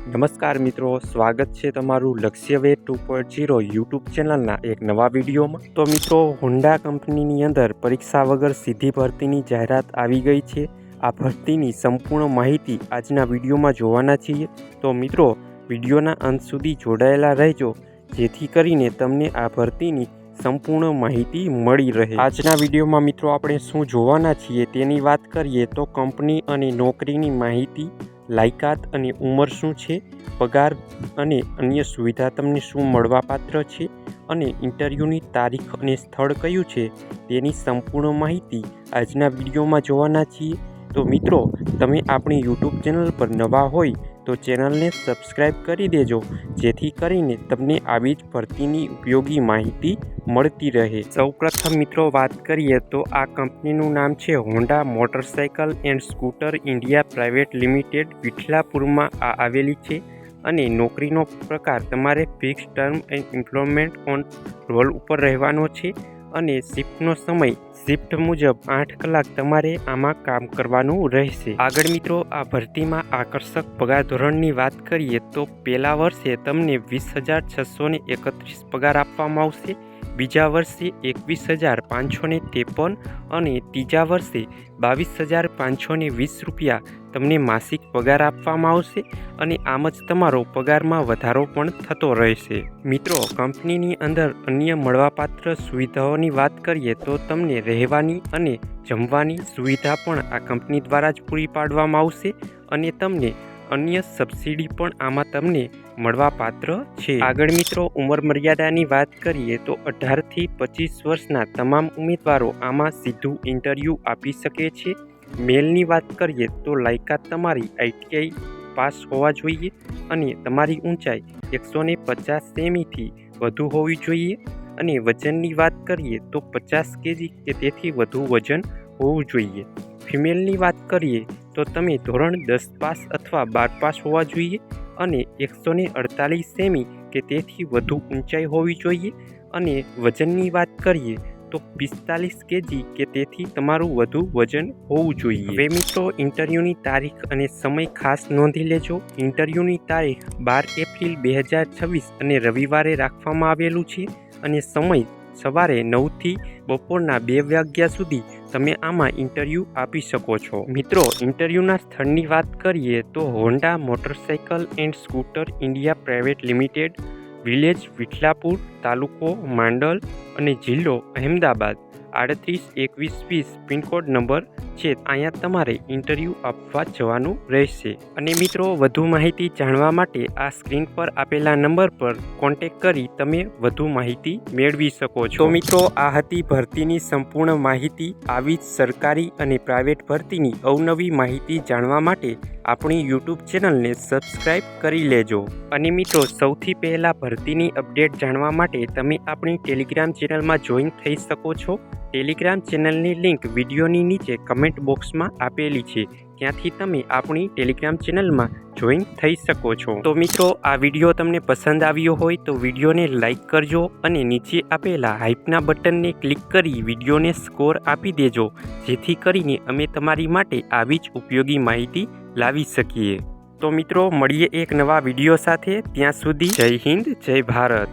નમસ્કાર મિત્રો, સ્વાગત છે તમારું લક્ષ્યવે 2.0 યુટ્યુબ ચેનલના એક નવા વિડીયોમાં। તો મિત્રો, હોન્ડા કંપનીની અંદર પરીક્ષા વગર સીધી ભરતીની જાહેરાત આવી ગઈ છે। આ ભરતીની સંપૂર્ણ માહિતી આજના વિડીયોમાં જોવાના છીએ। તો મિત્રો, વિડીયોના અંત સુધી જોડાયેલા રહેજો, જેથી કરીને તમને આ ભરતીની સંપૂર્ણ માહિતી મળી રહે। આજના વિડીયોમાં મિત્રો આપણે શું જોવાના છીએ તેની વાત કરીએ તો કંપની અને નોકરીની માહિતી, લાયકાત અને ઉંમર શું છે, પગાર અને અન્ય સુવિધા તમને શું મળવાપાત્ર છે અને ઇન્ટરવ્યૂની તારીખ અને સ્થળ કયું છે તેની સંપૂર્ણ માહિતી આજના વિડીયોમાં જોવાના છીએ। તો મિત્રો, તમે આપણી યુટ્યુબ ચેનલ પર નવા હોય તો ચેનલને સબસ્ક્રાઈબ કરી દેજો, જેથી કરીને તમને આવી જ ભરતીની ઉપયોગી માહિતી મળતી રહે। સૌપ્રથમ મિત્રો વાત કરીએ તો આ કંપનીનું નામ છે Honda motorcycle and scooter India private limited, વિઠલાપુરમાં આ આવેલી છે। અને નોકરીનો પ્રકાર તમારે fix term and employment on roll ઉપર રહેવાનો છે અને શિફ્ટનો સમય શિફ્ટ મુજબ 8 કલાક તમારે આમાં કામ કરવાનું રહેશે। આગળ મિત્રો, આ ભરતીમાં આકર્ષક પગાર ધોરણની વાત કરીએ તો પહેલા વર્ષે તમને 20,631 પગાર આપવામાં આવશે, બીજા વર્ષે 21,553 અને ત્રીજા વર્ષે 22,520 રૂપિયા તમને માસિક પગાર આપવામાં આવશે અને આમ જ તમારો પગારમાં વધારો પણ થતો રહેશે। મિત્રો, કંપનીની અંદર અન્ય મળવાપાત્ર સુવિધાઓની વાત કરીએ તો તમને રહેવાની અને જમવાની સુવિધા પણ આ કંપની દ્વારા જ પૂરી પાડવામાં આવશે અને તમને અન્ય સબસિડી પણ આમાં તમને મળવાપાત્ર છે। આગળ મિત્રો, ઉંમર મર્યાદાની વાત કરીએ તો 18 થી 25 વર્ષના તમામ ઉમેદવારો આમાં સીધું ઇન્ટરવ્યૂ આપી શકે છે। મેલની વાત કરીએ તો લાયકાત તમારી ITI પાસ હોવા જોઈએ અને તમારી ઊંચાઈ 150 સેમીથી વધુ હોવી જોઈએ અને વજનની વાત કરીએ તો 50 kg કે તેથી વધુ વજન હોવું જોઈએ। ફિમેલની વાત કરીએ તો તમે ધોરણ 10 પાસ અથવા 12 પાસ હોવા જોઈએ અને 148 સેમી કે તેથી વધુ ઊંચાઈ હોવી જોઈએ અને વજનની વાત કરીએ તો 45 kg કે તેથી તમારું વધુ વજન હોવું જોઈએ। હવે મિત્રો, ઇન્ટરવ્યૂની તારીખ અને સમય ખાસ નોંધી લેજો। ઇન્ટરવ્યૂની તારીખ 12 એપ્રિલ 2026 અને રવિવારે રાખવામાં આવેલું છે અને સમય સવારે 9 થી બપોરના 2 વાગ્યા સુધી તમે આમાં ઇન્ટરવ્યૂ આપી શકો છો। મિત્રો, ઇન્ટરવ્યૂના સ્થળની વાત કરીએ તો Honda motorcycle and scooter India private limited, village Vithalapur, તાલુકો માંડલ અને જિલ્લો અહેમદાબાદ 382120 પિનકોડ નંબર છે। અહીંયા તમારે ઇન્ટરવ્યૂ આપવા જવાનું રહેશે। અને મિત્રો, વધુ માહિતી જાણવા માટે આ સ્ક્રીન પર આપેલા નંબર પર કોન્ટેક્ટ કરી તમે વધુ માહિતી મેળવી શકો છો। તો મિત્રો, આ હતી ભરતીની સંપૂર્ણ માહિતી। આવી જ સરકારી અને પ્રાઇવેટ ભરતીની અવનવી માહિતી જાણવા માટે આપણી યુટ્યુબ ચેનલને સબસ્ક્રાઈબ કરી લેજો। અને મિત્રો, સૌથી પહેલાં ભરતીની અપડેટ જાણવા માટે તમે આપણી ટેલિગ્રામ ચેનલમાં જોઈન થઈ શકો છો। ટેલિગ્રામ ચેનલની લિંક વિડીયોની નીચે કમેન્ટ બોક્સમાં આપેલી છે, ત્યાંથી તમે આપણી ટેલિગ્રામ ચેનલમાં જોઈન થઈ શકો છો। તો મિત્રો, આ વિડીયો તમને પસંદ આવ્યો હોય તો વિડીયોને લાઈક કરજો અને નીચે આપેલા હાઈપના બટનને ક્લિક કરી વિડીયોને સ્કોર આપી દેજો, જેથી કરીને અમે તમારી માટે આવી જ ઉપયોગી માહિતી લાવી શકીએ। તો મિત્રો, મળીએ એક નવા વિડીયો સાથે। ત્યાં સુધી જય હિન્દ, જય ભારત।